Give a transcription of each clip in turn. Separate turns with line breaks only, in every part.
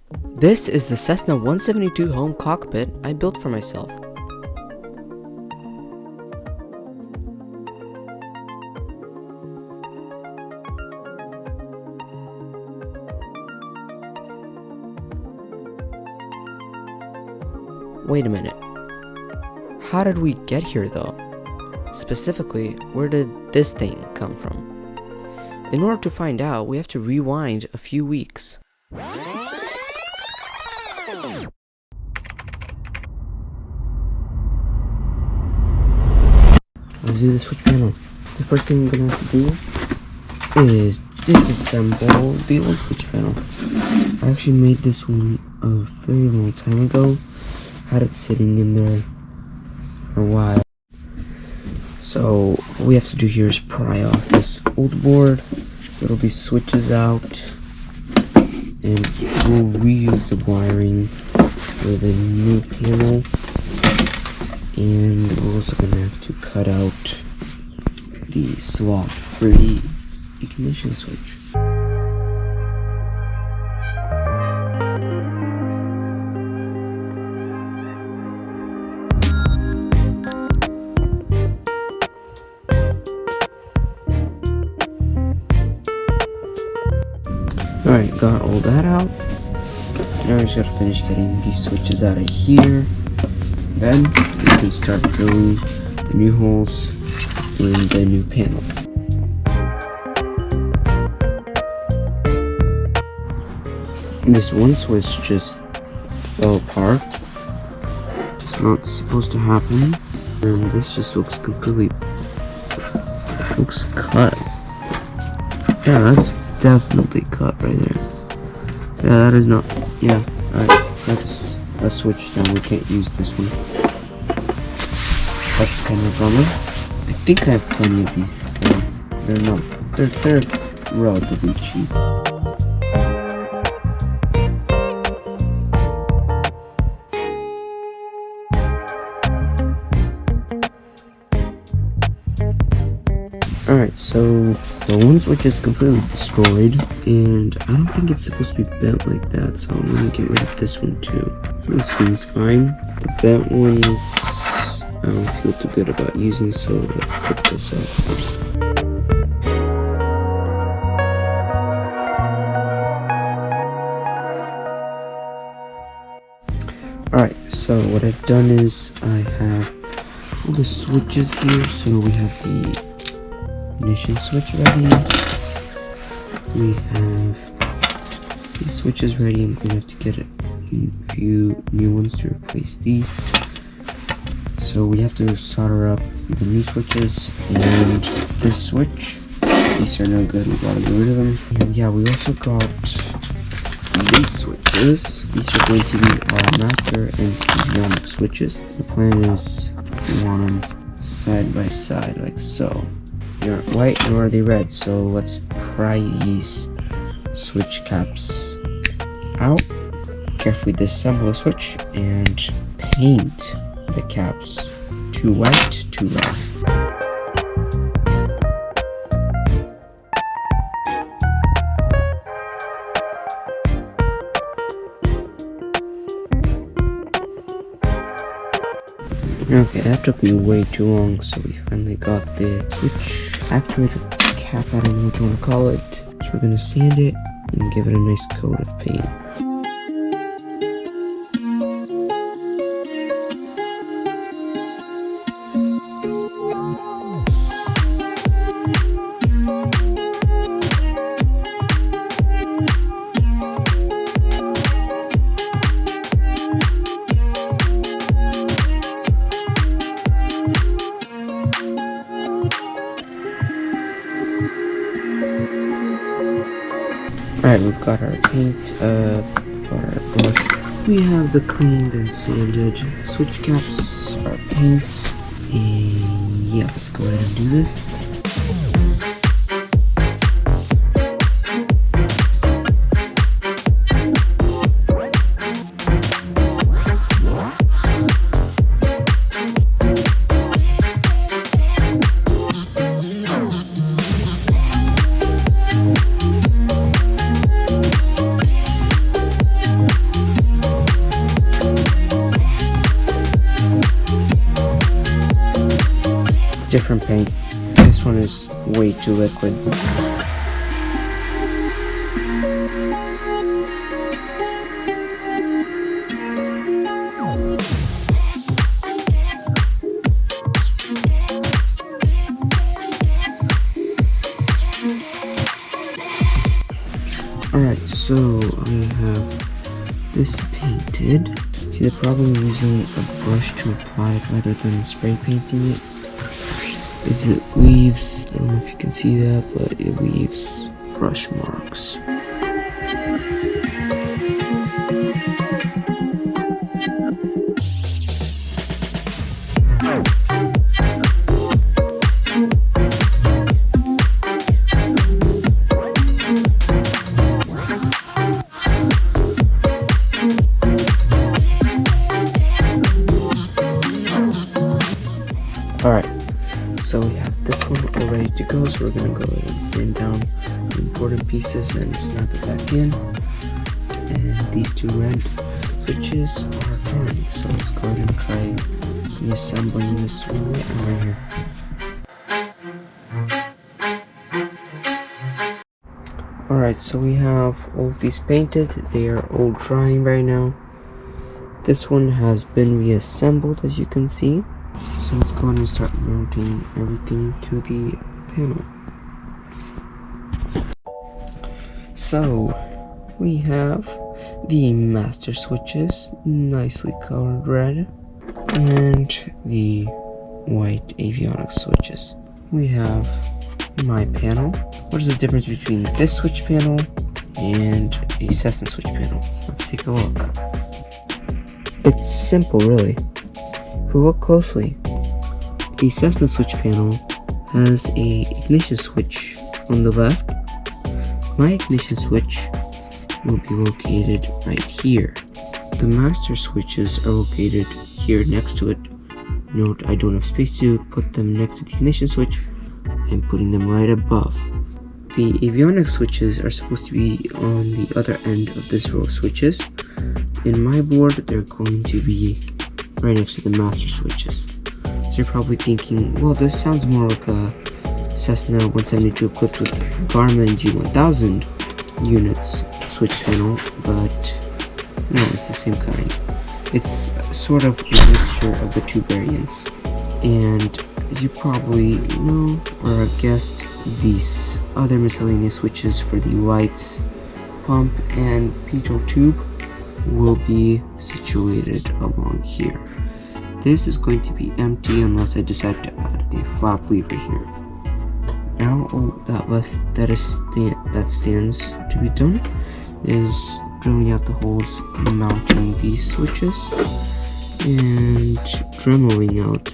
This is the Cessna 172 home cockpit I built for myself. Wait a minute. How did we get here though? Specifically, where did this thing come from? In order to find out, we have to rewind a few weeks. Let's do the switch panel. The first thing we're gonna have to do is disassemble the old switch panel. I actually made this one a very long time ago. Had it sitting in there for a while. So what we have to do here is pry off this old board, get all these switches out, and we'll reuse the wiring for the new panel. And we're also gonna have to cut out the slot for the ignition switch. Alright, got all that out. Now we just gotta finish getting these switches out of here. Then we can start drilling the new holes in the new panel. This one switch just fell apart. It's not supposed to happen. And this just looks cut. Yeah, that's definitely cut right there. Yeah, that is not. Yeah, alright, that's a switch now. We can't use this one. That's kind of a bummer. I think I have plenty of these. They're not. They're relatively cheap. Alright, so the one switch is completely destroyed, and I don't think it's supposed to be bent like that, so I'm gonna get rid of this one too. So this seems fine. The bent ones I don't feel too good about using, so let's put this out first. Alright, so what I've done is I have all the switches here, so we have the ignition switch ready. We have these switches ready. I'm going to have to get a few new ones to replace these. So we have to solder up the new switches and this switch. These are no good. We gotta get rid of them. And yeah, we also got these switches. These are going to be our master and dynamic switches. The plan is we want them side by side like so. They aren't white nor are they red, so let's pry these switch caps out, carefully disassemble the switch, and paint the caps to white to red. Okay, that took me way too long, so we finally got the switch actuator cap, I don't know what you want to call it. So we're gonna sand it and give it a nice coat of paint. Alright, we've got our paint, got our brush. We have the cleaned and sanded switch caps, our paints, and yeah, let's go ahead and do this. different paint. This one is way too liquid. Alright, so I have this painted. See, the problem using a brush to apply it rather than spray painting it is it leaves, I don't know if you can see that, but it leaves brush marks. Alright, so we have this one all ready to go, so we're going to go ahead and sand down the important pieces and snap it back in. And these two red switches are drawing, so let's go ahead and try reassembling this one right here. Alright, so we have all of these painted. They are all drying right now. This one has been reassembled, as you can see. So let's go ahead and start mounting everything to the panel. So we have the master switches, nicely colored red, and the white avionics switches. We have my panel. What is the difference between this switch panel and a Cessna switch panel? Let's take a look. It's simple, really. If we look closely, the Cessna switch panel has a ignition switch on the left. My ignition switch will be located right here. The master switches are located here next to it. Note I don't have space to put them next to the ignition switch. I'm putting them right above. The avionics switches are supposed to be on the other end of this row of switches. In my board, they're going to be right next to the master switches. So you're probably thinking, well, this sounds more like a Cessna 172 equipped with Garmin G1000 units switch panel, but no, it's the same kind. It's sort of a mixture of the two variants. And as you probably know or guessed, these other miscellaneous switches for the lights, pump, and pitot tube will be situated along here. This is going to be empty unless I decide to add a flap lever here. Now all that stands to be done is drilling out the holes, mounting these switches, and drilling out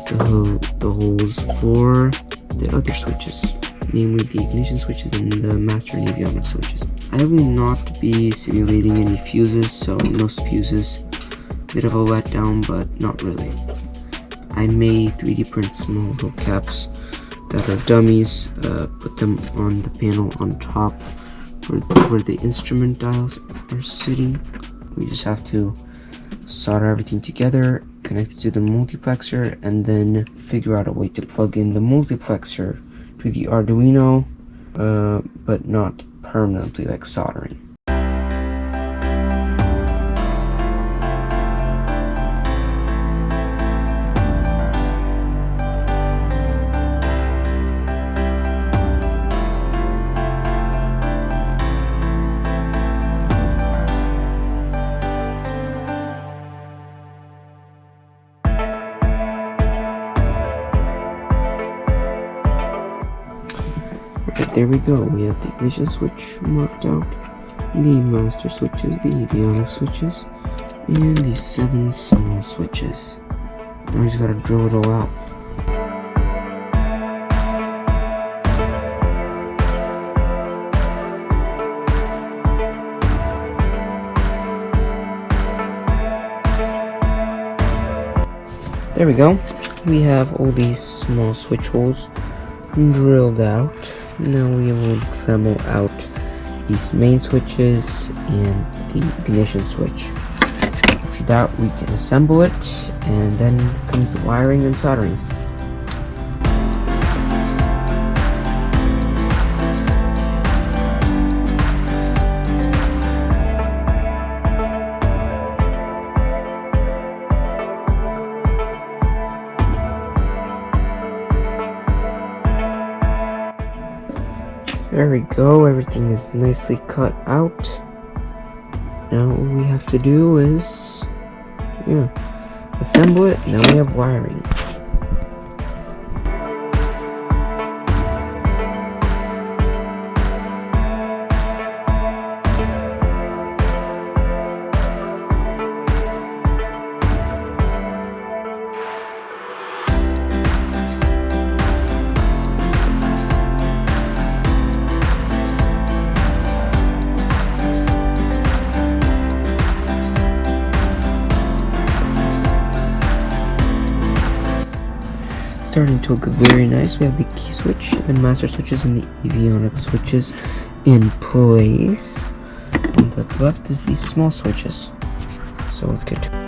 the holes for the other switches, namely the ignition switches and the master and avionics switches. I will not be simulating any fuses, so no fuses. Bit of a letdown, but not really. I may 3D print small little caps that are dummies, put them on the panel on top for where the instrument dials are sitting. We just have to solder everything together, connect it to the multiplexer, and then figure out a way to plug in the multiplexer to the Arduino, but not permanently like soldering. Right, there we go. We have the ignition switch marked out, the master switches, the avionics switches, and the 7 small switches. Now we just gotta drill it all out. There we go. We have all these small switch holes drilled out. Now we will Dremel out these main switches and the ignition switch. After that, we can assemble it, and then comes the wiring and soldering. There we go, everything is nicely cut out. Now all we have to do is, assemble it, and then we have wiring. Starting to look very nice. We have the key switch and master switches and the avionics switches in place. And that's left is these small switches. So let's get to it.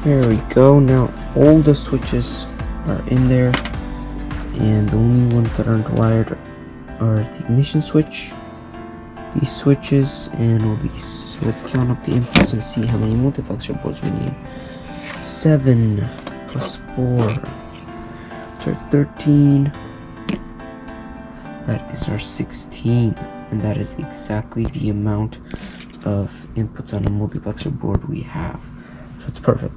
There we go. Now all the switches are in there, and the only ones that aren't wired are the ignition switch, these switches, and all these. So let's count up the inputs and see how many multiplexer boards we need. 7 plus 4. That's our 13. That is our 16, and that is exactly the amount of inputs on a multiplexer board we have. So it's perfect.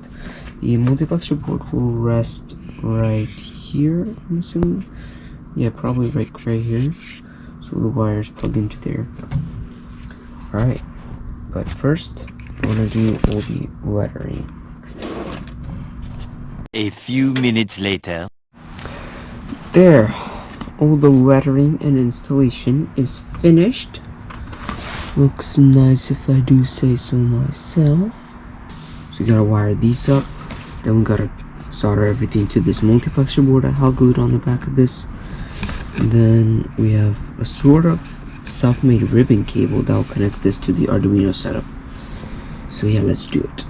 The multiplexer board will rest right here, I'm assuming. Yeah, probably right here. So the wires plug into there. Alright, but first, I want to do all the lettering.
A few minutes later.
There, all the lettering and installation is finished. Looks nice if I do say so myself. So we gotta wire these up. Then we gotta solder everything to this multiplexer board. I hot glued on the back of this. And then we have a sort of self-made ribbon cable that will connect this to the Arduino setup. So yeah, let's do it.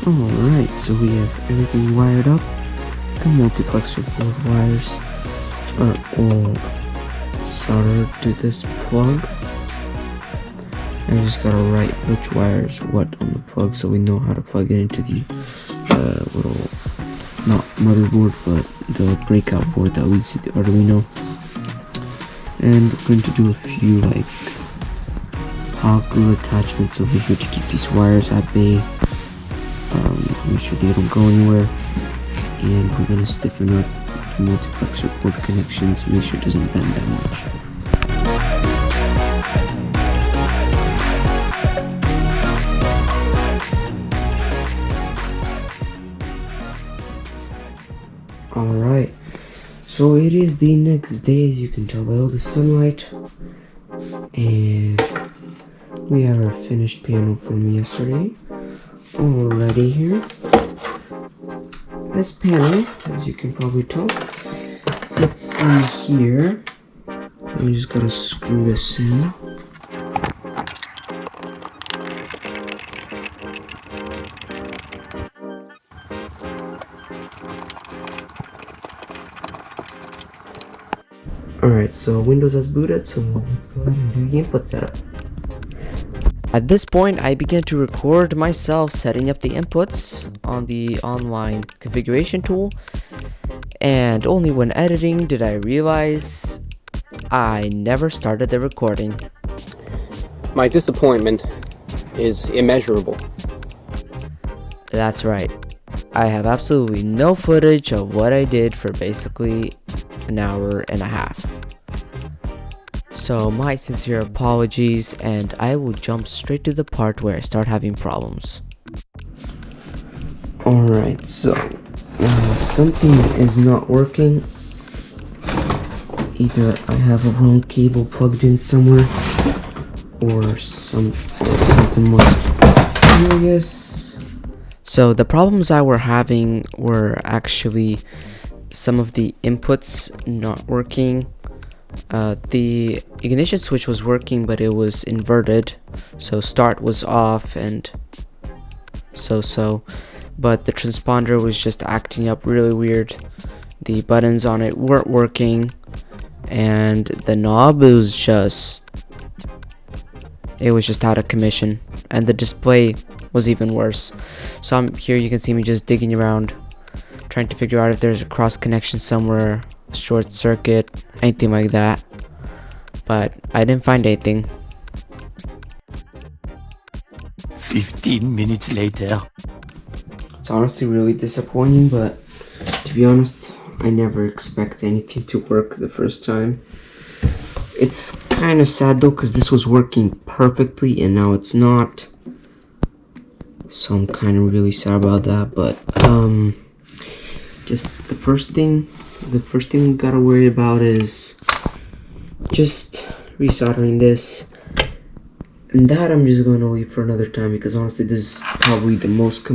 Alright, so we have everything wired up. The multiplexer board wires are all soldered to this plug. I just gotta write which wire is what on the plug so we know how to plug it into the little, not motherboard, but the breakout board that leads to the Arduino. And we're going to do a few like hot glue attachments over here to keep these wires at bay. Make sure they don't go anywhere, and we're gonna stiffen up the multiplexer board connections, make sure it doesn't bend that much. Alright, so it is the next day, as you can tell by all the sunlight, and we have our finished panel from yesterday already here. This panel, as you can probably tell, fits in here. We just gotta screw this in. Alright, so Windows has booted, so let's go ahead and do the input setup. At this point, I began to record myself setting up the inputs on the online configuration tool, and only when editing did I realize I never started the recording.
My disappointment is immeasurable.
That's right. I have absolutely no footage of what I did for basically an hour and a half. So my sincere apologies, and I will jump straight to the part where I start having problems. Alright, so something is not working. Either I have a wrong cable plugged in somewhere, or something more serious. So the problems I were having were actually some of the inputs not working. The ignition switch was working, but it was inverted, so start was off and so. But the transponder was just acting up really weird. The buttons on it weren't working, and the knob was just out of commission, and the display was even worse. So here you can see me just digging around, trying to figure out if there's a cross connection somewhere, short circuit, anything like that, but I didn't find anything.
15 minutes later.
It's honestly really disappointing, but to be honest, I never expect anything to work the first time. It's kind of sad though, because this was working perfectly and now it's not. So I'm kind of really sad about that, but guess the first thing we gotta worry about is just resoldering this. And that I'm just gonna wait for another time, because honestly this is probably the most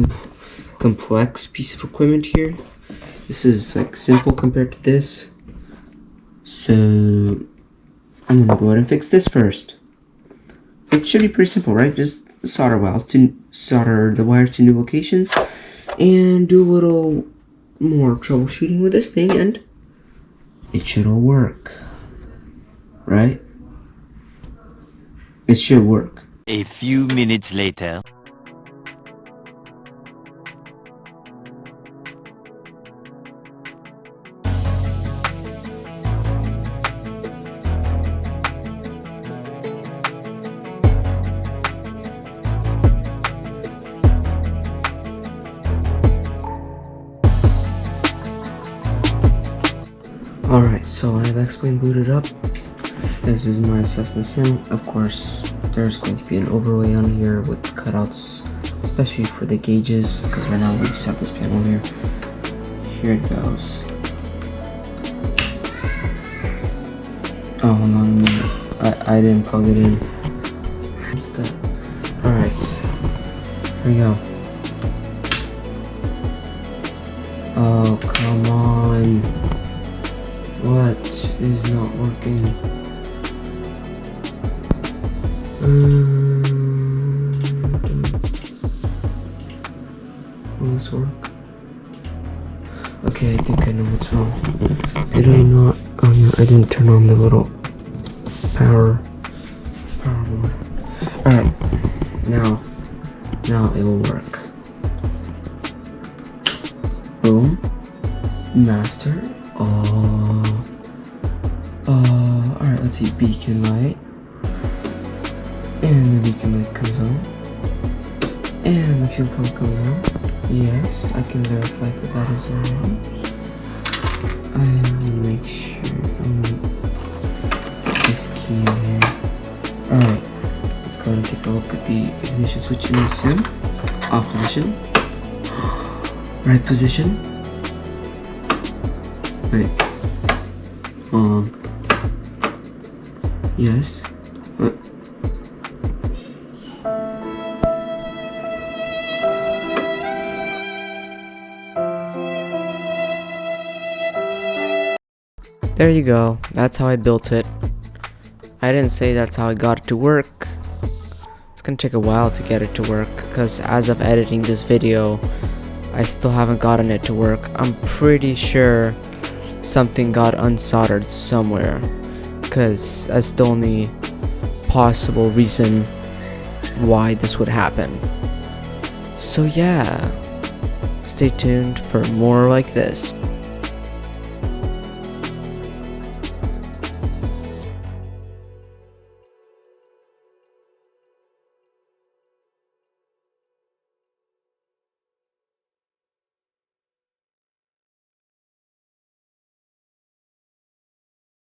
complex piece of equipment here. This is like simple compared to this. So I'm gonna go ahead and fix this first. It should be pretty simple, right? Just solder the wire to new locations and do a little more troubleshooting with this thing, and it should all work, right? It should work.
A few minutes later.
Alright, so I have X-Plane booted up. This is my Cessna sim. Of course, there's going to be an overlay on here with cutouts, especially for the gauges, because right now we just have this panel here. Here it goes. Oh, hold on a minute. I didn't plug it in. What's that? Alright. Here we go. Oh, come on. What is not working? Will this work? Okay, I think I know what's wrong. Did I not? Oh no, I didn't turn on the little power board. Alright, now it will work. Boom. Master. Alright, let's see, beacon light. And the beacon light comes on. And the fuel pump comes on. Yes, I can verify that is on. I will make sure this key in here. Alright, let's go ahead and take a look at the ignition switch in the sim. Off position. Right position. Wait. Yes. There you go. That's how I built it. I didn't say that's how I got it to work. It's gonna take a while to get it to work, because as of editing this video, I still haven't gotten it to work. I'm pretty sure something got unsoldered somewhere, because that's the only possible reason why this would happen. So yeah, stay tuned for more like this.